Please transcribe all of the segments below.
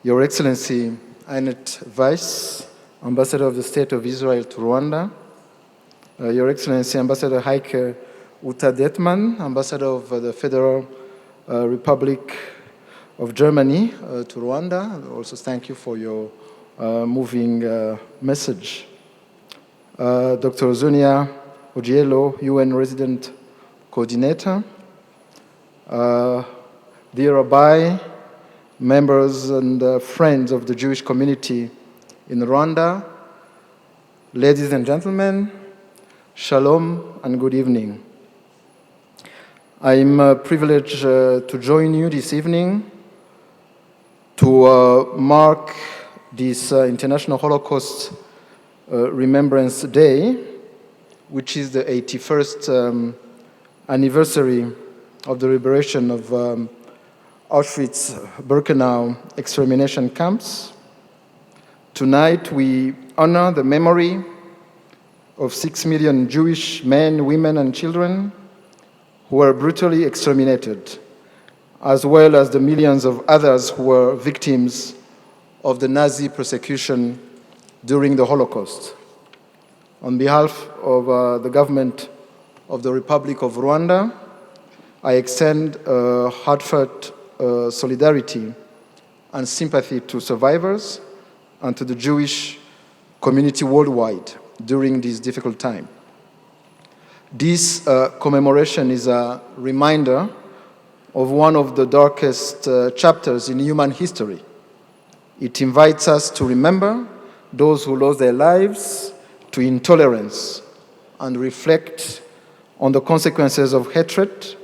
Your Excellency, Annette Vice, Ambassador of the State of Israel to Rwanda, Your Excellency, Ambassador Heike Uta Detman, Ambassador of the Federal Republic of Germany to Rwanda. Also, thank you for your moving message. Dr. Zonia Ojielo, UN Resident Coordinator, dear Rabbi, members and friends of the Jewish community in Rwanda, ladies and gentlemen, shalom and good evening. I'm privileged to join you this evening to mark this International Holocaust Remembrance Day, which is the 81st anniversary of the liberation of Auschwitz-Birkenau extermination camps. Tonight we honor the memory of 6 million Jewish men, women, and children who were brutally exterminated, as well as the millions of others who were victims of the Nazi persecution during the Holocaust. On behalf of the government of the Republic of Rwanda, I extend heartfelt solidarity and sympathy to survivors and to the Jewish community worldwide during this difficult time. This commemoration is a reminder of one of the darkest chapters in human history. It invites us to remember those who lost their lives to intolerance and reflect on the consequences of hatred,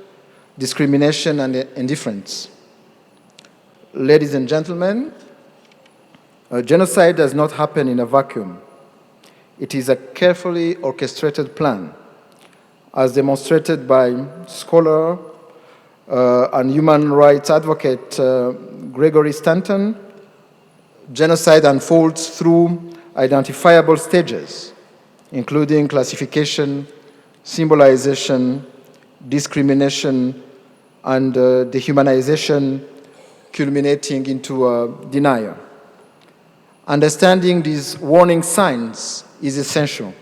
discrimination, and indifference. Ladies and gentlemen, genocide does not happen in a vacuum. It is a carefully orchestrated plan, as demonstrated by scholar and human rights advocate Gregory Stanton. Genocide unfolds through identifiable stages, including classification, symbolization, discrimination, and dehumanization, culminating into denial. Understanding these warning signs is essential.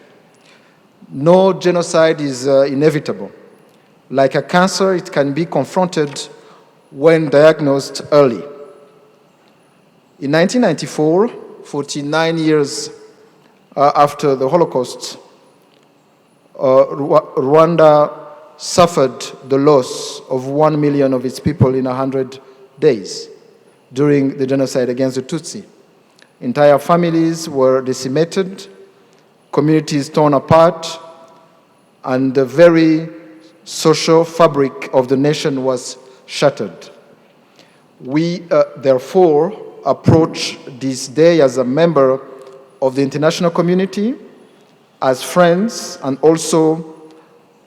No genocide is inevitable. Like a cancer, it can be confronted when diagnosed early. In 1994, 49 years after the Holocaust, Rwanda suffered the loss of 1 million of its people in 100 days during the genocide against the Tutsi. Entire families were decimated, communities torn apart, and the very social fabric of the nation was shattered. We therefore approach this day as a member of the international community, as friends, and also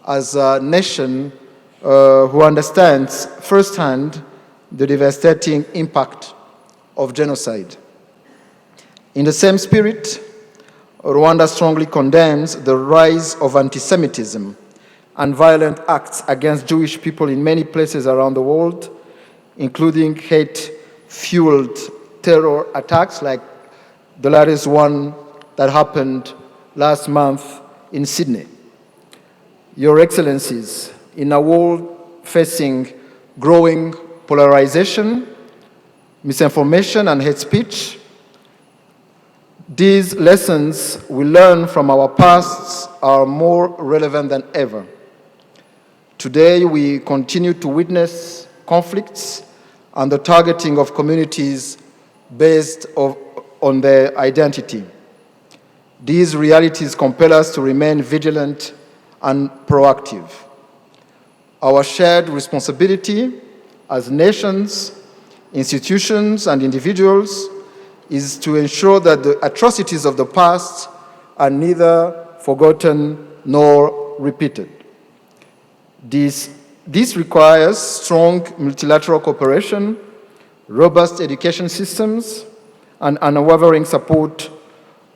as a nation who understands firsthand the devastating impact of genocide. In the same spirit, Rwanda strongly condemns the rise of anti-Semitism and violent acts against Jewish people in many places around the world, including hate-fueled terror attacks like the latest one that happened last month in Sydney. Your Excellencies, in a world facing growing polarization, misinformation, and hate speech, these lessons we learn from our pasts are more relevant than ever. Today, we continue to witness conflicts and the targeting of communities based on their identity. These realities compel us to remain vigilant and proactive. Our shared responsibility as nations, institutions, and individuals is to ensure that the atrocities of the past are neither forgotten nor repeated. This requires strong multilateral cooperation, robust education systems, and unwavering support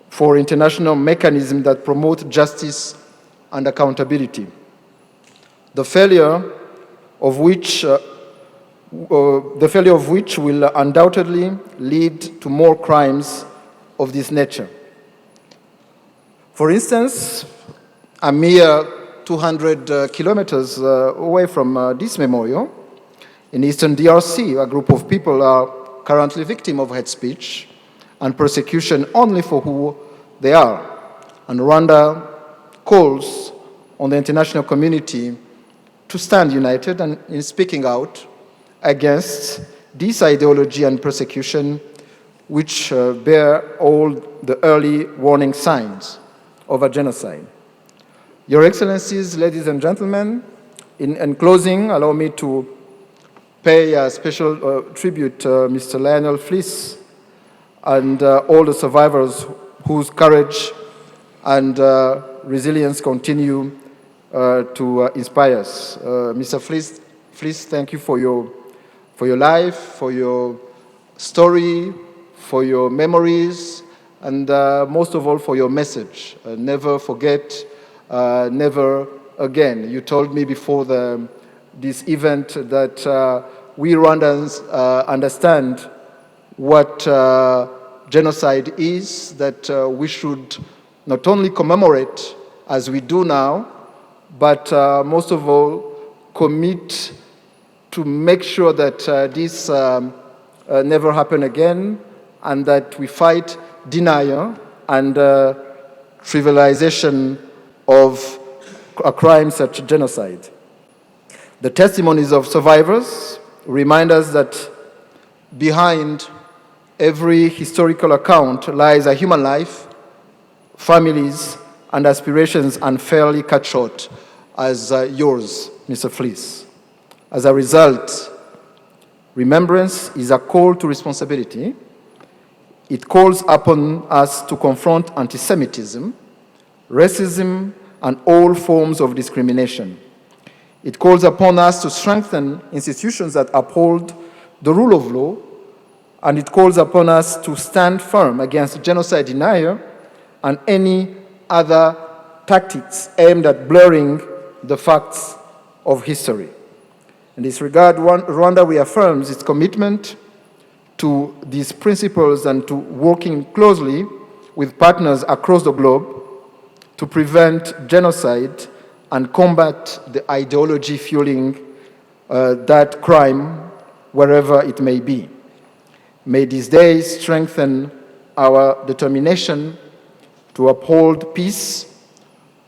for international mechanisms that promote justice and accountability. The failure of which the failure of which will undoubtedly lead to more crimes of this nature. For instance, a mere 200 kilometers away from this memorial, in eastern DRC, a group of people are currently victims of hate speech and persecution only for who they are. And Rwanda calls on the international community to stand united and in speaking out against this ideology and persecution, which bear all the early warning signs of a genocide. Your Excellencies, ladies and gentlemen, in closing, allow me to pay a special tribute to Mr. Lionel Fliss and all the survivors whose courage and resilience continue to inspire us. Mr. Fliss, thank you for your life, for your story, for your memories, and most of all for your message. Never forget, never again. You told me before this event that we Rwandans understand what genocide is, that we should not only commemorate as we do now, but most of all commit to make sure that this never happen again, and that we fight denial and trivialization of a crime such as genocide. The testimonies of survivors remind us that behind every historical account lies a human life, families, and aspirations unfairly cut short, as yours, Mr. Fliss. As a result, remembrance is a call to responsibility. It calls upon us to confront anti-Semitism, racism, and all forms of discrimination. It calls upon us to strengthen institutions that uphold the rule of law, and it calls upon us to stand firm against genocide denial and any other tactics aimed at blurring the facts of history. In this regard, Rwanda reaffirms its commitment to these principles and to working closely with partners across the globe to prevent genocide and combat the ideology fueling that crime wherever it may be. May these days strengthen our determination to uphold peace,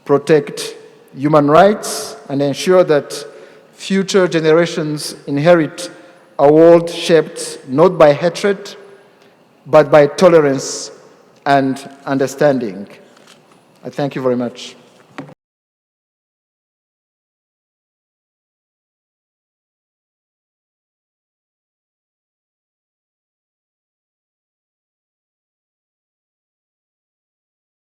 protect human rights, and ensure that future generations inherit a world shaped not by hatred, but by tolerance and understanding. I thank you very much.